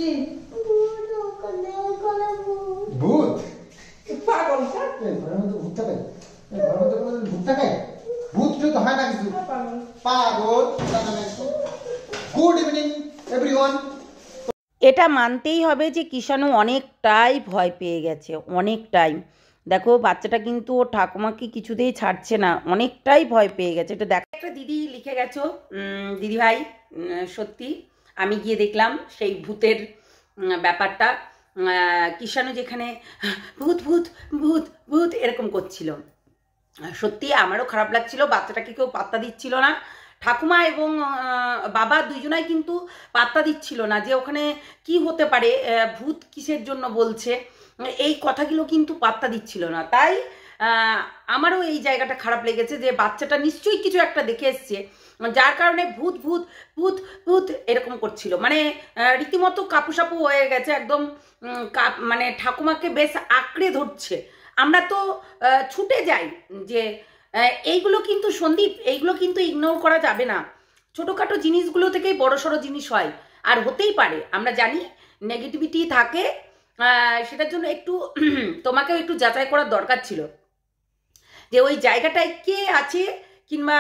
কি ভূত? পাগল ঘরের মধ্যে ভূত থাকে? ঘরের মধ্যে কোনো ভূত থাকে? ভূত তো হয় না কিছু। পাগল। Good evening everyone. এটা মানতেই হবে যে কিষাণু অনেকটাই ভয় পেয়ে গেছে, অনেকটাই। দেখো বাচ্চাটা কিন্তু ওর ঠাকুমাকে কিছুতেই ছাড়ছে না, অনেকটাই ভয় পেয়ে গেছে। এটা দেখো, একটা দিদি লিখে গেছো, দিদি ভাই সত্যি আমি গিয়ে দেখলাম সেই ভূতের ব্যাপারটা। কিষাণু যেখানে ভূত ভূত ভূত ভূত এরকম করছিল, সত্যি আমারও খারাপ লাগছিল। বাচ্চাটাকে কেউ পাত্তা দিচ্ছিল না, ঠাকুমা এবং বাবা দুজনাই কিন্তু পাত্তা দিচ্ছিল না যে ওখানে কি হতে পারে, ভূত কিসের জন্য বলছে, এই কথাগুলো কিন্তু পাত্তা দিচ্ছিল না। তাই আমারও এই জায়গাটা খারাপ লেগেছে যে বাচ্চাটা নিশ্চয়ই কিছু একটা দেখে এসছে, যার কারণে ভূত ভূত ভূত ভূত এরকম করছিল। মানে রীতিমতো কাপুসাপু হয়ে গেছে একদম, মানে ঠাকুমাকে বেশ আঁকড়ে ধরছে। আমরা তো ছুটে যাই যে এইগুলো কিন্তু সন্দীপ, এইগুলো কিন্তু ইগনোর করা যাবে না। ছোটোখাটো জিনিসগুলো থেকেই বড় সড়ো জিনিস হয়, আর হতেই পারে। আমরা জানি নেগেটিভিটি থাকে, সেটার জন্য একটু তোমাকেও একটু যাচাই করার দরকার ছিল যে ওই জায়গাটায় কে আছে, কিংবা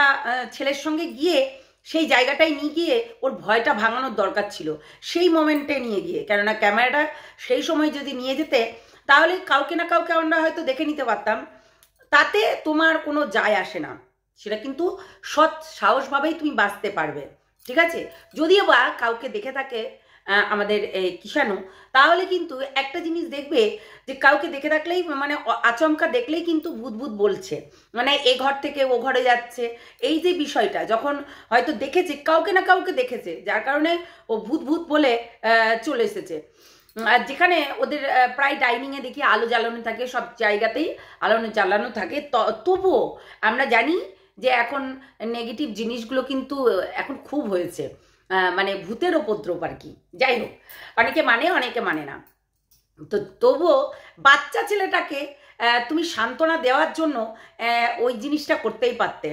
ছেলের সঙ্গে গিয়ে সেই জায়গাটায় নিয়ে গিয়ে ওর ভয়টা ভাঙানোর দরকার ছিল সেই মোমেন্টে নিয়ে গিয়ে। কেননা ক্যামেরাটা সেই সময় যদি নিয়ে যেতে, তাহলে কাউকে না কাউকে আমরা হয়তো দেখে নিতে পারতাম, তাতে তোমার কোনো যায় আসে না। সেটা কিন্তু সৎ সাহসভাবেই তুমি বাঁচতে পারবে, ঠিক আছে? যদিও বা কাউকে দেখে থাকে আমাদের কিষাণু, তাহলে কিন্তু একটা জিনিস দেখবে যে কাউকে দেখে থাকলেই, মানে আচমকা দেখলেই কিন্তু ভূত ভূত বলছে, মানে এ ঘর থেকে ও ঘরে যাচ্ছে। এই যে বিষয়টা যখন হয়তো দেখেছে, কাউকে না কাউকে দেখেছে, যার কারণে ও ভূত ভূত বলে চলে এসেছে। আর যেখানে ওদের প্রায় ডাইনিংয়ে দেখি আলো জ্বালানো থাকে, সব জায়গাতেই আলো জ্বালানো থাকে, তবুও আমরা জানি যে এখন নেগেটিভ জিনিসগুলো কিন্তু এখন খুব হয়েছে, মানে ভূতের উপদ্রব আর কি। যাই হোক, অনেকে মানে অনেকে মানে না, তো তবুও বাচ্চা ছেলেটাকে তুমি সান্ত্বনা দেওয়ার জন্য ওই জিনিসটা করতেই পারতে।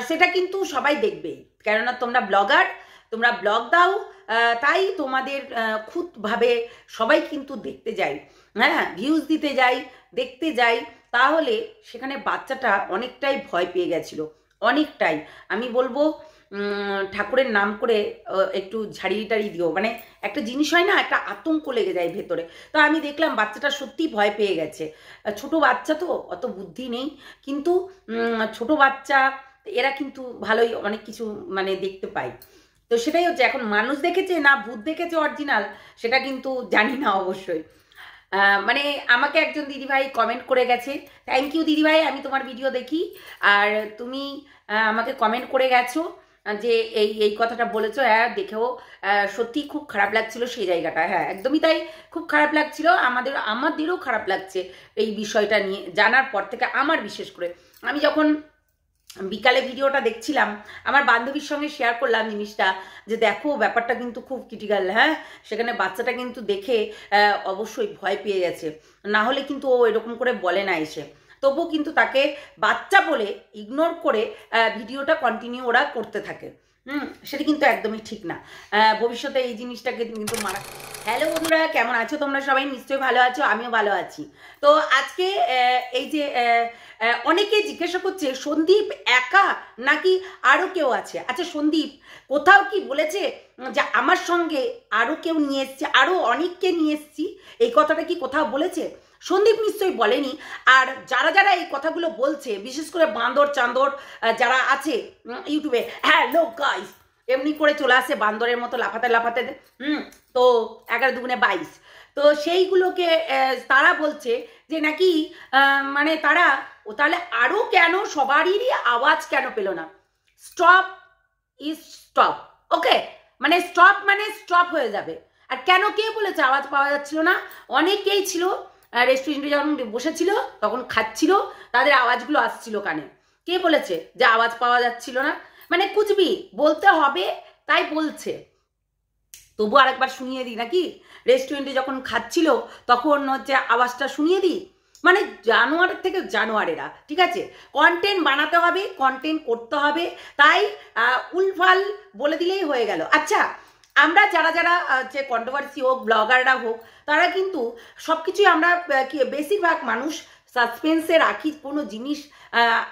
সেটা কিন্তু সবাই দেখবেই, কেননা তোমরা ব্লগার, তোমরা ব্লগ দাও, তাই তোমাদের খুদভাবে সবাই কিন্তু দেখতে যায়, হ্যাঁ, ভিউজ দিতে যাই, দেখতে যাই। তাহলে সেখানে বাচ্চাটা অনেকটাই ভয় পেয়ে গেছিলো, অনেকটাই। আমি বলবো ঠাকুরের নাম করে একটু ঝাড়িয়ে টাড়িয়ে দিও। মানে একটা জিনিস হয় না, একটা আতঙ্ক লেগে যায় ভেতরে। তো আমি দেখলাম বাচ্চাটা সত্যি ভয় পেয়ে গেছে। ছোট বাচ্চা তো অত বুদ্ধি নেই, কিন্তু ছোট বাচ্চা এরা কিন্তু ভালোই অনেক কিছু মানে দেখতে পায়। তো সেটাই হচ্ছে, এখন মানুষ দেখেছে না ভূত দেখেছে অরিজিনাল, সেটা কিন্তু জানি না অবশ্যই। মানে আমাকে একজন দিদিভাই কমেন্ট করে গেছে, থ্যাংক ইউ দিদিভাই, আমি তোমার ভিডিও দেখি, আর তুমি আমাকে কমেন্ট করে গেছো যে এই এই কথাটা বলেছো। হ্যাঁ, দেখেও সত্যি খুব খারাপ লাগছিল সেই জায়গাটা। হ্যাঁ, একদমই তাই, খুব খারাপ লাগছিল। আমাদেরও খারাপ লাগছে এই বিষয়টা নিয়ে জানার পর থেকে। আমার বিশেষ করে আমি যখন বিকালে ভিডিওটা দেখছিলাম, আমার বান্ধবীর সঙ্গে শেয়ার করলাম জিনিসটা, যে দেখো ব্যাপারটা কিন্তু খুব ক্রিটিক্যাল। হ্যাঁ, সেখানে বাচ্চাটা কিন্তু দেখে অবশ্যই ভয় পেয়ে গেছে, না হলে কিন্তু ও এরকম করে বলে না এসে। তবুও কিন্তু তাকে বাচ্চা বলে ইগনোর করে ভিডিওটা কন্টিনিউ ওরা করতে থাকে। সেটা কিন্তু একদমই ঠিক না। ভবিষ্যতে এই জিনিসটাকে কিন্তু মারা। হ্যালো বন্ধুরা, কেমন আছো তোমরা? সবাই নিশ্চয়ই ভালো আছো, আমিও ভালো আছি। তো আজকে এই যে অনেকে জিজ্ঞাসা করছে সন্দীপ একা নাকি আরও কেউ আছে। আচ্ছা, সন্দীপ কোথাও কি বলেছে যে আমার সঙ্গে আরও কেউ নিয়ে এসছে, আরও অনেককে নিয়ে এসছি? এই কথাটা কি কোথাও বলেছে? সন্দীপ নিশ্চয়ই বলেনি। আর যারা যারা এই কথাগুলো বলছে, বিশেষ করে বান্দর চান্দর যারা আছে ইউটিউবে, হ্যালো গাইস এমনি করে চলে আসে বান্দরের মতো লাফাতে লাফাতে, তো 11 দুগুণে 22, তো সেইগুলোকে তারা বলছে যে নাকি মানে তারা ও তাহলে আরও কেন সবারই আওয়াজ কেন পেল না? স্টপ ইজ স্টপ, ওকে, মানে স্টপ মানে স্টপ হয়ে যাবে। আর কেন, কে বলেছে আওয়াজ পাওয়া যাচ্ছিল না? অনেকেই ছিল রেস্টুরেন্টে যখন বসেছিল তখন খাচ্ছিল, তাদের আওয়াজগুলো আসছিল কানে। কে বলেছে যে আওয়াজ পাওয়া যাচ্ছিল না? মানে কুচবি বলতে হবে তাই বলছে। তবু আরেকবার শুনিয়ে দিই নাকি? রেস্টুরেন্টে যখন খাচ্ছিল তখন হচ্ছে আওয়াজটা শুনিয়ে দিই। মানে জানোয়ারের থেকে জানোয়ারেরা, ঠিক আছে? কন্টেন্ট বানাতে হবে, কন্টেন্ট করতে হবে, তাই উলফাল বলে দিলেই হয়ে গেল। আচ্ছা, আমরা যারা যারা যে কন্ট্রোভার্সি হোক, ব্লগাররা হোক, তারা কিন্তু সব কিছুই আমরা কি বেশিরভাগ মানুষ সাসপেন্সে রাখি, কোনো জিনিস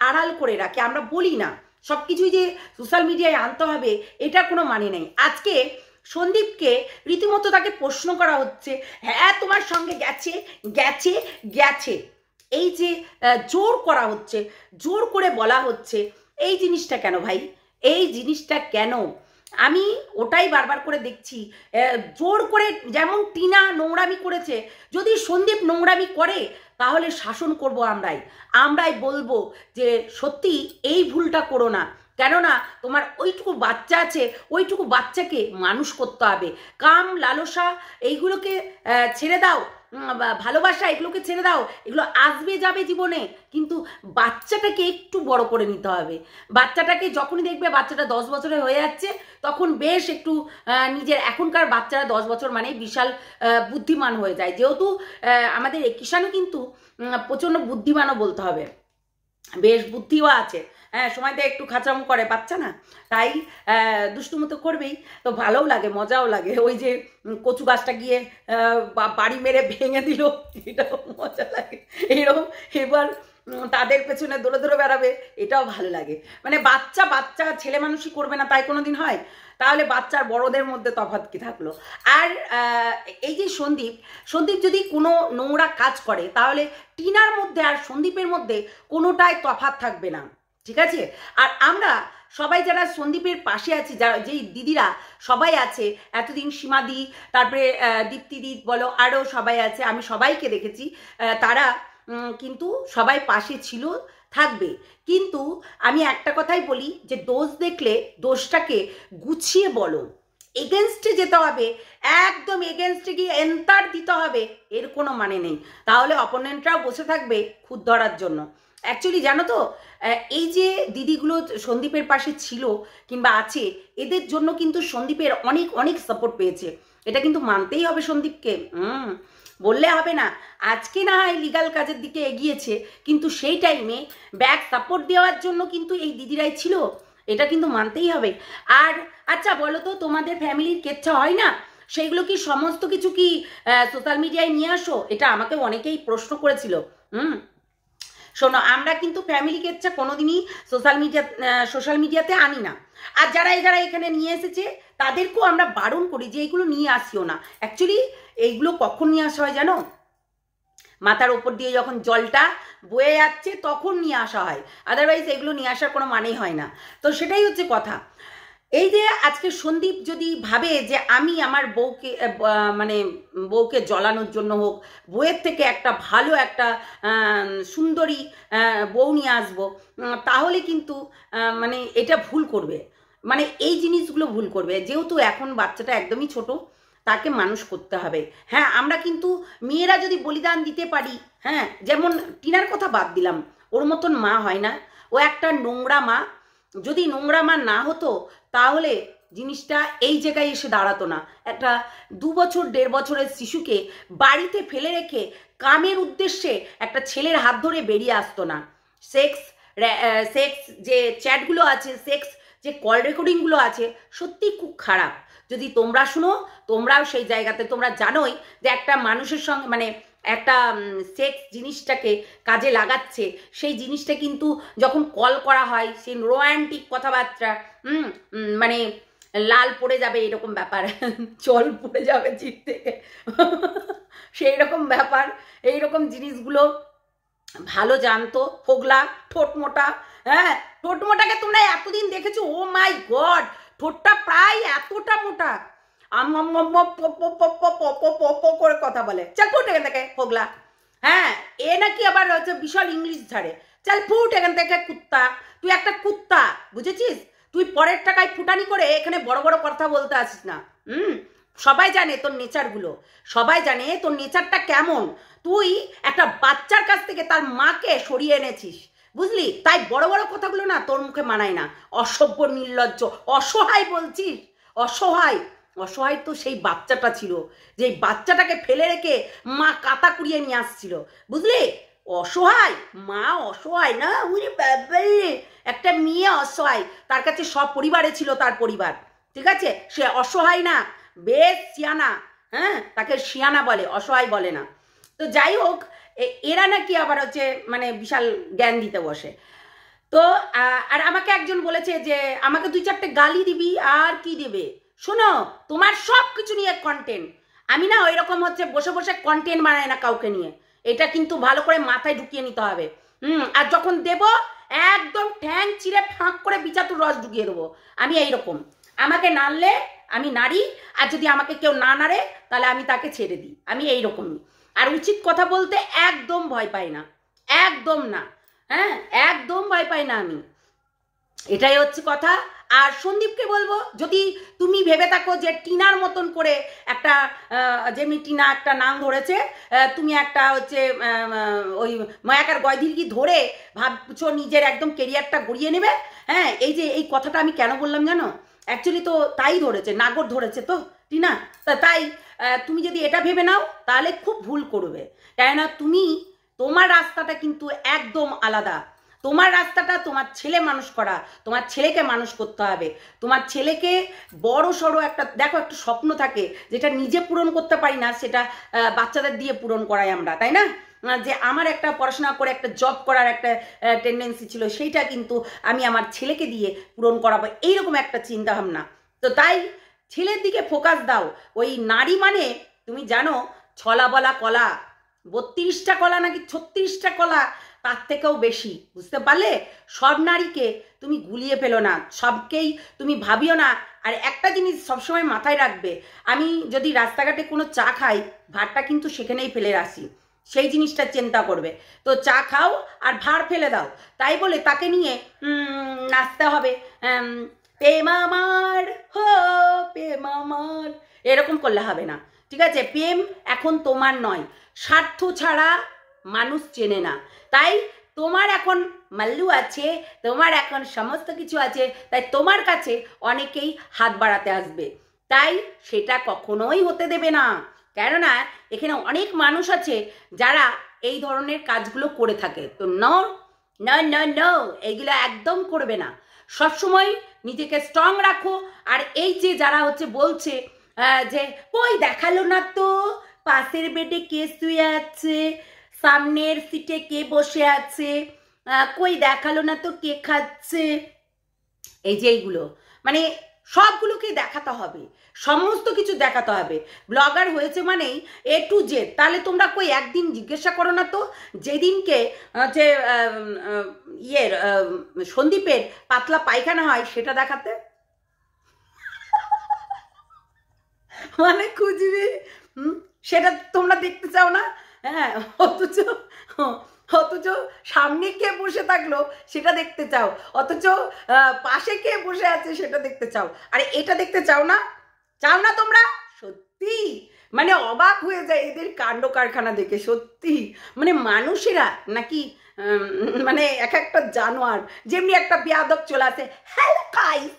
আড়াল করে রাখি, আমরা বলি না সব কিছুই যে সোশ্যাল মিডিয়ায় আনতে হবে, এটা কোনো মানে নেই। আজকে সন্দীপকে রীতিমতো তাকে প্রশ্ন করা হচ্ছে, হ্যাঁ তোমার সঙ্গে গেছে গেছে গেছে, এই যে জোর করা হচ্ছে, জোর করে বলা হচ্ছে, এই জিনিসটা কেন ভাই? এই জিনিসটা কেন? আমি ওটাই বারবার করে দেখছি, জোর করে, যেমন টিনা নোংরামি করেছে, যদি সন্দীপ নোংরামি করে তাহলে শাসন করব আমরাই বলবো যে সত্যি এই ভুলটা করো না, কেননা তোমার ওইটুকু বাচ্চা আছে, ওইটুকু বাচ্চাকে মানুষ করতে হবে। কাম লালসা এইগুলোকে ছেড়ে দাও, ভালোবাসা এগুলোকে ছেড়ে দাও, এগুলো আসবে যাবে জীবনে, কিন্তু বাচ্চাটাকে একটু বড় করে নিতে হবে। বাচ্চাটাকে যখনই দেখবে বাচ্চাটা 10 বছরের হয়ে যাচ্ছে, তখন বেশ একটু নিজের, এখনকার বাচ্চারা 10 বছর মানে বিশাল বুদ্ধিমান হয়ে যায়, যেহেতু আমাদের কিষাণও কিন্তু প্রচণ্ড বুদ্ধিমানও বলতে হবে, বেশ বুদ্ধিও আছে। হ্যাঁ, সময়তে একটু খাঁচামো করে বাচ্চা না, তাই দুষ্টুমো তো করবেই, তো ভালোও লাগে, মজাও লাগে। ওই যে কচু গাছটা গিয়ে বাড়ি মেরে ভেঙে দিল, এটাও মজা লাগে। এরকম এবার তাদের পেছনে দৌড়ে দৌড়ে বেড়াবে, এটাও ভালো লাগে। মানে বাচ্চা বাচ্চা ছেলে মানুষই করবে না তাই কোনো দিন হয়? তাহলে বাচ্চার বড়দের মধ্যে তফাৎ কি থাকলো? আর এই যে সন্দীপ যদি কোনো নোংরা কাজ করে, তাহলে টিনার মধ্যে আর সন্দীপের মধ্যে কোনোটাই তফাৎ থাকবে না, ঠিক আছে? আর আমরা সবাই যারা সন্দীপের পাশে আছি, যারা যেই দিদিরা সবাই আছে, এতদিন সীমাদি, তারপরে দীপ্তিদি বলো, আরও সবাই আছে, আমি সবাইকে দেখেছি, তারা কিন্তু সবাই পাশে ছিল, থাকবে। কিন্তু আমি একটা কথাই বলি যে দোষ দেখলে দোষটাকে গুছিয়ে বলো, এগেনস্টে যেতে হবে, একদম এগেনস্টে গিয়ে এন্টার দিতে হবে, এর কোনো মানে নেই। তাহলে অপোনেন্টরাও বসে থাকবে খুদ ধরার জন্য। অ্যাকচুয়ালি জানো তো, এই যে দিদিগুলো সন্দীপের পাশে ছিল কিংবা আছে, এদের জন্য কিন্তু সন্দীপের অনেক অনেক সাপোর্ট পেয়েছে, এটা কিন্তু মানতেই হবে সন্দীপকে, বললে হবে না। আজকে না হয় লিগাল কাজের দিকে এগিয়েছে, কিন্তু সেই টাইমে ব্যাক সাপোর্ট দেওয়ার জন্য কিন্তু এই দিদিরাই ছিল, এটা কিন্তু মানতেই হবে। আর আচ্ছা বলো তো, তোমাদের ফ্যামিলির কেচ্ছা হয় না, সেইগুলো কি সমস্ত কিছু কি সোশ্যাল মিডিয়ায় নিয়ে আসো? এটা আমাকে অনেকেই প্রশ্ন করেছিল। শোনো, আমরা কিন্তু ফ্যামিলি কেচ্ছা কোনোদিনই সোশ্যাল মিডিয়াতে আনি না। আর যারা এখানে নিয়ে এসেছে তাদেরকেও আমরা বারণ করি যে এইগুলো নিয়ে আসিও না। অ্যাকচুয়ালি এইগুলো কখন নিয়ে আসা হয় জানো? মাথার ওপর দিয়ে যখন জলটা বয়ে যাচ্ছে তখন নিয়ে আসা হয়, আদারওয়াইজ এগুলো নিয়ে আসার কোনো মানেই হয় না। তো সেটাই হচ্ছে কথা। এই যে আজকে সন্দীপ যদি ভাবে যে আমি আমার বউকে জ্বলানোর জন্য হোক, বউয়ের থেকে একটা ভালো একটা সুন্দরী বউ নিয়ে আসবো, তাহলে কিন্তু মানে এটা ভুল করবে, মানে এই জিনিসগুলো ভুল করবে। যেহেতু এখন বাচ্চাটা একদমই ছোট, তাকে মানুষ করতে হবে। হ্যাঁ, আমরা কিন্তু মেয়েরা যদি বলিদান দিতে পারি, হ্যাঁ, যেমন টিনার কথা বাদ দিলাম, ওর মতন মা হয় না, ও একটা নোংরা মা। যদি নোংরা মা না হতো তাহলে জিনিসটা এই জায়গায় এসে দাঁড়াতো না। একটা 2 বছর 1.5 বছরের শিশুকে বাড়িতে ফেলে রেখে কামের উদ্দেশ্যে একটা ছেলের হাত ধরে বেরিয়ে আসতো না। সেক্স যে চ্যাটগুলো আছে, সেক্স যে কল রেকর্ডিংগুলো আছে, সত্যি খুব খারাপ। যদি তোমরা শুনো, তোমরাও সেই জায়গাতে, তোমরা জানোই যে একটা মানুষের সঙ্গে মানে একটা সেক্স জিনিসটাকে কাজে লাগাচ্ছে, সেই জিনিসটা কিন্তু যখন কল করা হয়, সেই রোম্যান্টিক কথাবার্তা, মানে লাল পড়ে যাবে এরকম ব্যাপার, জল পড়ে যাবে জিভ থেকে, সেই রকম ব্যাপার, এইরকম জিনিসগুলো ভালো জানতো ফোগলা, ঠোঁট মোটা। হ্যাঁ, ঠোঁট মোটাকে তোমরা এতদিন দেখেছো? ও মাই গড, ঠোঁটটা প্রায় এতটা মোটা, করে কথা বলে, চল ফুট এখান থেকে ফোগলা। হ্যাঁ, এ নাকি আবার হচ্ছে বিশাল ইংলিশ ঝাড়ে, চল ফুট এখান থেকে কুত্তা, তুই একটা কুত্তা, বুঝেছিস? তুই পরের টাকায় ফুটানি করে এখানে বড় বড় কথা বলতে আসিস না। সবাই জানে তোর নেচারগুলো, সবাই জানে তোর নেচারটা কেমন। তুই একটা বাচ্চার কাছ থেকে তার মাকে সরিয়ে এনেছিস, বুঝলি? তাই বড় বড় কথাগুলো না তোর মুখে মানায় না। অসভ্য, নির্লজ্জ, অসহায় বলছিস, অসহায়। অসহায় তো সেই বাচ্চাটা ছিল, যে বাচ্চাটাকে ফেলে রেখে মা কাতা কুড়িয়ে নিয়ে আসছিল, বুঝলি? অসহায় মা, অসহায় না, উনি একটা মেয়ে অসহায়, তার কাছে সব পরিবারে ছিল তার পরিবার, ঠিক আছে? সে অসহায় না, বেশ সিয়ানা, হ্যাঁ, তাকে শিয়ানা বলে, অসহায় বলে না। তো যাই হোক, এরা নাকি আবার হচ্ছে মানে বিশাল জ্ঞান দিতে বসে। তো আর আমাকে একজন বলেছে যে আমাকে 2-4টে গালি দিবি, আর কি দেবে? শোনো, তোমার সব কিছু নিয়ে কন্টেন্ট, আমি না ওই রকম হচ্ছে বসে বসে কন্টেন্ট বানাই না কাউকে নিয়ে, এটা কিন্তু ভালো করে মাথায় ঢুকিয়ে নিতে হবে। আর যখন দেব একদম ঠ্যাং চিরে ফাঁক করে বিচাতুর রস ঢুকিয়ে দেবো। আমি এইরকম, আমাকে নাড়লে আমি নাড়ি, আর যদি আমাকে কেউ না নাড়ে তাহলে আমি তাকে ছেড়ে দিই, আমি এইরকমই। আর উচিত কথা বলতে একদম ভয় পাই না, একদম না, হ্যাঁ, একদম ভয় পাই না আমি, এটাই হচ্ছে কথা। আর সন্দীপকে বলবো, যদি তুমি ভেবে থাকো যে টিনার মতন করে একটা, যেমনি টিনা একটা নাম ধরেছে, তুমি একটা হচ্ছে ওই মায়াকার গয়দিরকি ধরে ভাবছো নিজের একদম কেরিয়ারটা গড়িয়ে নেবে, হ্যাঁ, এই যে এই কথাটা আমি কেন বললাম জানো? অ্যাকচুয়ালি তো তাই ধরেছে, নাগর ধরেছে তো টিনা, তাই তুমি যদি এটা ভেবে নাও তাহলে খুব ভুল করবে। কেননা তুমি, তোমার রাস্তাটা কিন্তু একদম আলাদা। তোমার রাস্তাটা তোমার ছেলে মানুষ করা, তোমার ছেলেকে মানুষ করতে হবে, তোমার ছেলেকে বড় সড়ো একটা, দেখো একটা স্বপ্ন থাকে যেটা নিজে পূরণ করতে পারি না, সেটা বাচ্চাদের দিয়ে পূরণ করাই আমরা, তাই না? যে আমার একটা পড়াশোনা করে একটা জব করার একটা টেন্ডেন্সি ছিল, সেইটা কিন্তু আমি আমার ছেলেকে দিয়ে পূরণ করাবো, এইরকম একটা চিন্তা ভাবনা। তো তাই ছেলের দিকে ফোকাস দাও। ওই নারী মানে তুমি জানো, ছলা বলা কলা, 32টা কলা নাকি 36টা কলা, তার থেকেও বেশি, বুঝতে পারলে? সব নারীকে তুমি গুলিয়ে ফেলো না, সবকেই তুমি ভাবিও না। আর একটা জিনিস সবসময় মাথায় রাখবে, আমি যদি রাস্তাঘাটে কোনো চা খাই, ভাতটা কিন্তু সেখানেই ফেলে আসি, সেই জিনিসটা চিন্তা করবে। তো চা খাও আর ভার ফেলে দাও, তাই বলে তাকে নিয়ে নাচতে হবে, প্রেম আমার হো প্রেম আমার, এরকম করলে হবে না, ঠিক আছে? প্রেম এখন তোমার নয়, স্বার্থ ছাড়া মানুষ চেনে না। তাই তোমার এখন মাল্লু আছে, তোমার এখন সমস্ত কিছু আছে, তাই তোমার কাছে অনেকেই হাত বাড়াতে আসবে, তাই সেটা কখনোই হতে দেবে না। কেননা এখানে অনেক মানুষ আছে যারা এই ধরনের কাজগুলো করে থাকে। তো নো নো নো নো, এইগুলো একদম করবে না, সবসময় নিজেকে স্ট্রং রাখো। আর এই যে যারা হচ্ছে বলছে যে কই দেখালো না তো, পাশের বেডে কে শুয়ে আছে, সামনের সিটে কে বসে আছে, কই দেখালো না তো কে খাচ্ছে, এই যে এইগুলো মানে সবগুলোকে দেখাতে হবে, সমস্ত কিছু দেখাতে হবে। ব্লগার হয়েছে মানেই A to Z। তাহলে তোমরা কই একদিন জিজ্ঞাসা করো না তো, যেদিনকে যে সন্দীপের পাতলা পায়খানা হয় সেটা দেখাতে, মানে খুঁজবি, সেটা তোমরা দেখতে চাও না, হ্যাঁ, অথচ অথচ সামনে কে বসে থাকলো সেটা দেখতে চাও, অথচ পাশে কে বসে আছে সেটা দেখতে চাও, আর এটা দেখতে চাও না, চাও না তোমরা? সত্যি মানে অবাক হয়ে যায় এদের কাণ্ড কারখানা দেখে, সত্যি মানে মানুষেরা নাকি মানে এক একটা জানোয়ার, যেমনি একটা বেয়াদব চলে আসে, হ্যালো গাইস,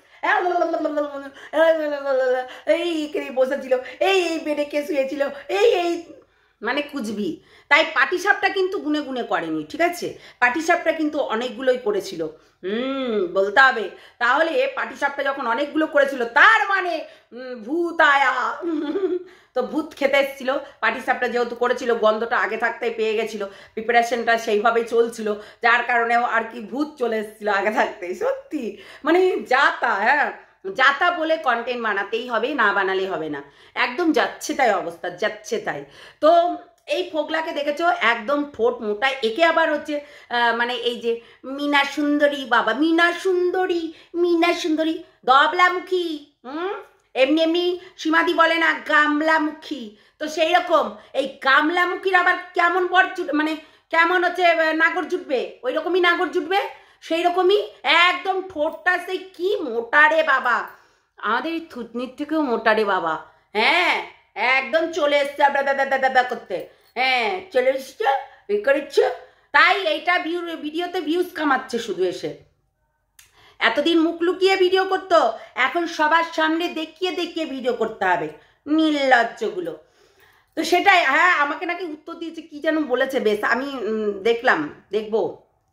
এই বসেছিল, এই বেডে কে শুয়েছিল, এই মানে কুচবি। তাই পাটিসাপটা কিন্তু গুনে গুনে করেনি, ঠিক আছে? পাটিসাপটা কিন্তু অনেকগুলোই করেছিল, বলতে হবে। তাহলে পাটিসাপটা যখন অনেকগুলো করেছিল তার মানে ভূত আয়া, তো ভূত খেতে এসেছিল। পাটিসাপটা যেহেতু করেছিল, গন্ধটা আগে থাকতেই পেয়ে গেছিল, প্রিপারেশনটা সেইভাবেই চলছিল, যার কারণেও আর কি ভূত চলে এসেছিল আগে থাকতেই। সত্যি মানে যাতা, হ্যাঁ যাতা বলে কন্টেন্ট বানাতেই হবে, না বানালে হবে না, একদম যাচ্ছে তাই অবস্থা, যাচ্ছে তাই। তো এই ফোগলাকে দেখেছো, একদম ঠোঁট মোটা, একে আবার হচ্ছে মানে এই যে মিনা সুন্দরী, বাবা মিনা সুন্দরী, মিনা সুন্দরী দবলামুখী, এমনি এমনি সীমাদি বলে না গামলামুখী, তো সেই রকম এই গামলামুখীর আবার কেমন বর মানে কেমন হচ্ছে নাগর জুটবে, ওই রকমই নাগর জুটবে, সেই রকমই একদম ঠোঁটটা সেই কি মোটা রে বাবা, আমাদের এই থুতনির থেকেও মোটা রে বাবা, হ্যাঁ একদম চলে এসছে করতে, হ্যাঁ চলে এসছে করেছে। তাই এইটা ভিডিওতে ভিউজ কামাচ্ছে শুধু এসে, এতদিন মুখ লুকিয়ে ভিডিও করতো, এখন সবার সামনে দেখিয়ে দেখিয়ে ভিডিও করতে হবে, নির্লজ্জগুলো। তো সেটাই, হ্যাঁ আমাকে নাকি উত্তর দিয়েছে, কি যেন বলেছে, বেশ আমি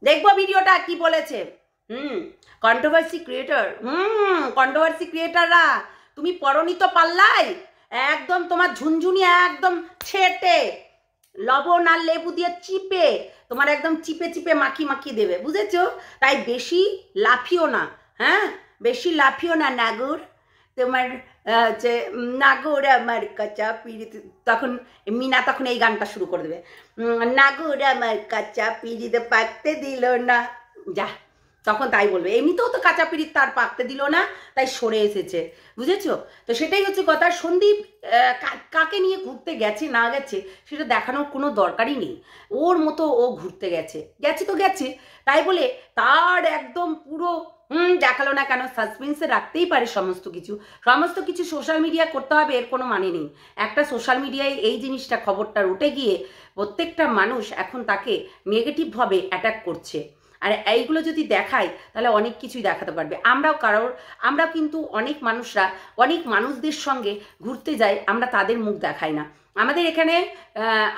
দেখবো ভিডিওটা কি বলেছে, কন্ট্রোভার্সি ক্রিয়েটর, কন্ট্রোভার্সি ক্রিয়েটাররা তুমি পরনি তো পাল্লাই, একদম তোমার ঝুনঝুনি একদম ছেটে লবণ আর লেবু দিয়ে চিপে তোমার একদম চিপে চিপে মাখিয়ে দেবে, বুঝেছো? তাই বেশি লাফিও না, হ্যাঁ, বেশি লাফিও না নাগর। তোমার যে নাগর আমার কাঁচা পিড়ি, তখন মিনা তখন এই গানটা শুরু করে দেবে, নাগর আমার কাঁচা পিড়িতে পাকতে দিল না, যা তখন তাই বলবে। এমনিতেও তো কাঁচা পিড়িত তার পাকতে দিল না, তাই সরে এসেছে, বুঝেছো? তো সেটাই হচ্ছে কথা। সন্দীপ কাকে নিয়ে ঘুরতে গেছে না গেছে সেটা দেখানোর কোনো দরকারই নেই, ওর মতো ও ঘুরতে গেছে তো গেছে, তাই বলে তার একদম পুরো দেখালো না কেন? সাসপেন্সে রাখতেই পারে সমস্ত কিছু সোশ্যাল মিডিয়া করতে হবে এর কোনো মানে নেই। একটা সোশ্যাল মিডিয়ায় এই জিনিসটা খবরটা উঠে গিয়ে প্রত্যেকটা মানুষ এখন তাকে নেগেটিভভাবে অ্যাটাক করছে, আর এইগুলো যদি দেখায় তাহলে অনেক কিছুই দেখাতে পারবে। আমরা কিন্তু অনেক মানুষরা অনেক মানুষদের সঙ্গে ঘুরতে যাই, আমরা তাদের মুখ দেখাই না। আমাদের এখানে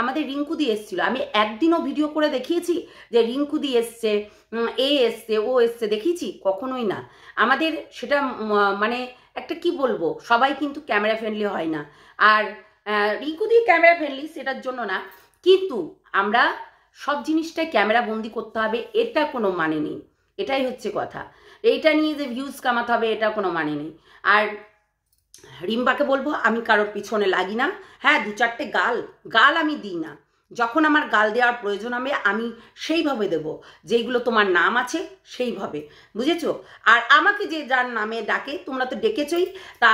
আমাদের রিঙ্কুদি এসেছিলো, আমি একদিনও ভিডিও করে দেখিয়েছি যে রিঙ্কুদি এসছে, এ এসছে, ও এসছে, দেখিয়েছি? কখনোই না। আমাদের সেটা মানে একটা কি বলবো, সবাই কিন্তু ক্যামেরা ফ্রেন্ডলি হয় না, আর রিঙ্কুদি ক্যামেরা ফ্রেন্ডলি সেটার জন্য না, কিন্তু আমরা সব জিনিসটাই ক্যামেরা বন্দি করতে হবে এটা কোনো মানে নেই, এটাই হচ্ছে কথা। এইটা নিয়ে যে ভিউজ কামাতে হবে এটা কোনো মানে নেই। আর রিম্বাকে বলবো আমি কারোর পিছনে লাগি না, হ্যাঁ 2-4টে গাল আমি দিই না, যখন আমার গাল দেওয়ার প্রয়োজন হবে আমি সেইভাবে দেব, যেইগুলো তোমার নাম আছে সেইভাবে, বুঝেছো? আর আমাকে যে যার নামে ডাকে, তোমরা তো ডেকেছই, তা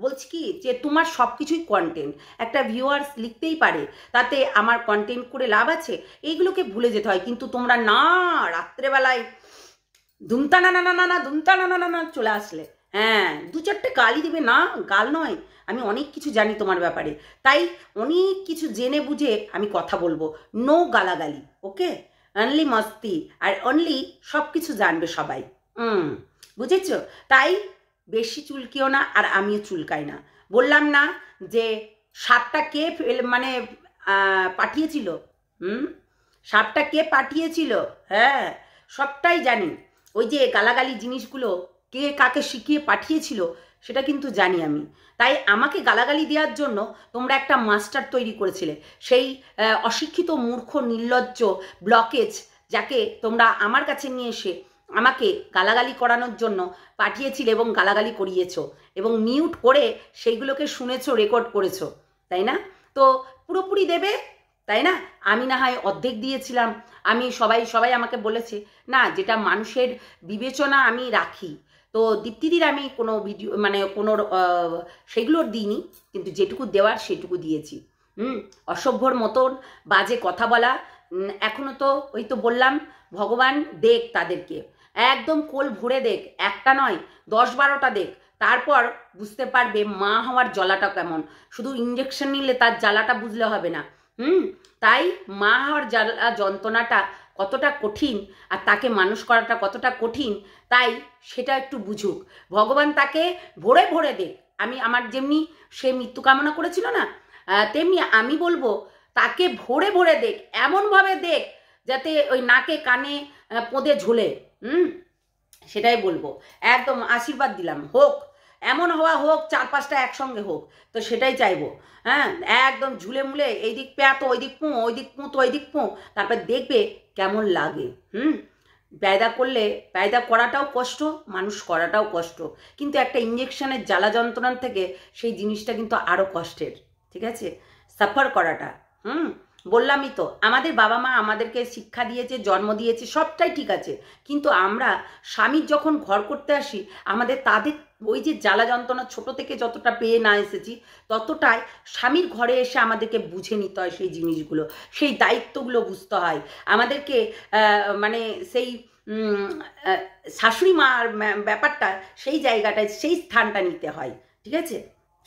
বলছি কি যে তোমার সব কিছুই কন্টেন্ট, একটা ভিউয়ার্স লিখতেই পারে, তাতে আমার কন্টেন্ট করে লাভ আছে, এইগুলোকে ভুলে যেতে হয়। কিন্তু তোমরা না রাত্রেবেলায় দুমতা না চলে আসলে, হ্যাঁ 2-4টে গালি দিবে না, গাল নয়, আমি অনেক কিছু জানি তোমার ব্যাপারে, তাই অনেক কিছু জেনে বুঝে আমি কথা বলবো, নো গালাগালি, ওকে? অনলি মস্তি, আর অনলি সব কিছু জানবে সবাই, বুঝেছো? তাই বেশি চুলকিও না, আর আমিও চুলকাই না। বললাম না যে সাপটা কে মানে পাঠিয়েছিল, সাপটা কে পাঠিয়েছিল, হ্যাঁ সবটাই জানি। ওই যে গালাগালি জিনিসগুলো কে কাকে শিখিয়ে পাঠিয়েছিল সেটা কিন্তু জানি আমি, তাই আমাকে গালাগালি দেওয়ার জন্য তোমরা একটা মাস্টার তৈরি করেছিলে, সেই অশিক্ষিত মূর্খ নির্লজ্জ ব্লকেজ যাকে তোমরা আমার কাছে নিয়ে এসে আমাকে গালাগালি করানোর জন্য পাঠিয়েছিলে এবং গালাগালি করিয়েছো এবং মিউট করে সেইগুলোকে শুনেছো, রেকর্ড করেছো, তাই না? তো পুরোপুরি দেবে, তাই না? আমি না হয় অর্ধেক দিয়েছিলাম, আমি সবাই আমাকে বলেছে না, যেটা মানুষের বিবেচনা আমি রাখি, তো দীপ্তিদির আমি কোনো ভিডিও মানে কোনো সেগুলোর দিইনি, কিন্তু যেটুকু দেওয়ার সেটুকু দিয়েছি। অসভ্যর মতন বাজে কথা বলা, এখনও তো ওই তো বললাম, ভগবান দেখ তাদেরকে, একদম কোল ভরে দেখ, একটা নয় 10-12টা দেখ, তারপর বুঝতে পারবে মা হওয়ার জ্বালাটা কেমন। শুধু ইঞ্জেকশন নিলে তার জ্বালাটা বুঝলে হবে না, তাই মা হওয়ার জ্বালা যন্ত্রণাটা কতটা কঠিন আর তাকে মানুষ করাটা কতটা কঠিন, তাই সেটা একটু বুঝুক। ভগবান তাকে ভরে ভরে দেখ। আমি আমার যেমনি সে মৃত্যু কামনা করেছিল না, তেমনি আমি বলবো তাকে ভরে ভরে দেখ, এমনভাবে দেখ যাতে ওই নাকে কানে পোঁদে ঝোলে, সেটাই বলবো। একদম আশীর্বাদ দিলাম, হোক এমন হওয়া, হোক 4-5টা একসঙ্গে হোক, তো সেটাই চাইবো। হ্যাঁ একদম ঝুলে মুলে এই দিক প্যাঁত ওই দিক পুঁ, ওই দিক পুঁ তো ওই দিক পুঁ, তারপর দেখবে কেমন লাগে। পায়দা করাটাও কষ্ট, মানুষ করাটাও কষ্ট, কিন্তু একটা ইঞ্জেকশনের জ্বালা যন্ত্রণা থেকে সেই জিনিসটা কিন্তু আরও কষ্টের, ঠিক আছে? সাফার করাটা, বললামই তো, আমাদের বাবা মা আমাদেরকে শিক্ষা দিয়েছে, জন্ম দিয়েছে, সবটাই ঠিক আছে, কিন্তু আমরা স্বামীর যখন ঘর করতে আসি আমাদের তাদের ওই যে জ্বালা যন্ত্রণা ছোটো থেকে যতটা পেয়ে না এসেছি, ততটাই স্বামীর ঘরে এসে আমাদেরকে বুঝে নিতে হয় সেই জিনিসগুলো, সেই দায়িত্বগুলো বুঝতে হয় আমাদেরকে, মানে সেই শাশুড়ি মার ব্যাপারটা, সেই জায়গাটায় সেই স্থানটা নিতে হয়, ঠিক আছে?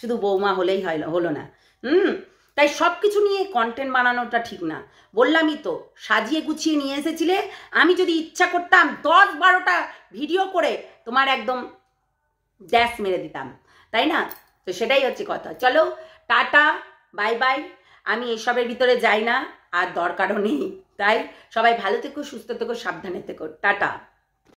শুধু বৌমা হলেই হলো না। তাই সব কিছু নিয়ে কন্টেন্ট বানানোটা ঠিক না। বললামই তো, সাজিয়ে গুছিয়ে নিয়ে এসেছিলে, আমি যদি ইচ্ছা করতাম 10-12টা ভিডিও করে তোমার একদম ড্যাশ মেরে দিতাম, তাই না? তো সেটাই হচ্ছে কথা। চলো টাটা, বাই বাই, আমি এসবের ভিতরে যাই না, আর দরকারও নেই। তাই সবাই ভালো থেকো, সুস্থ থেকো, সাবধানে থেকো, টাটা।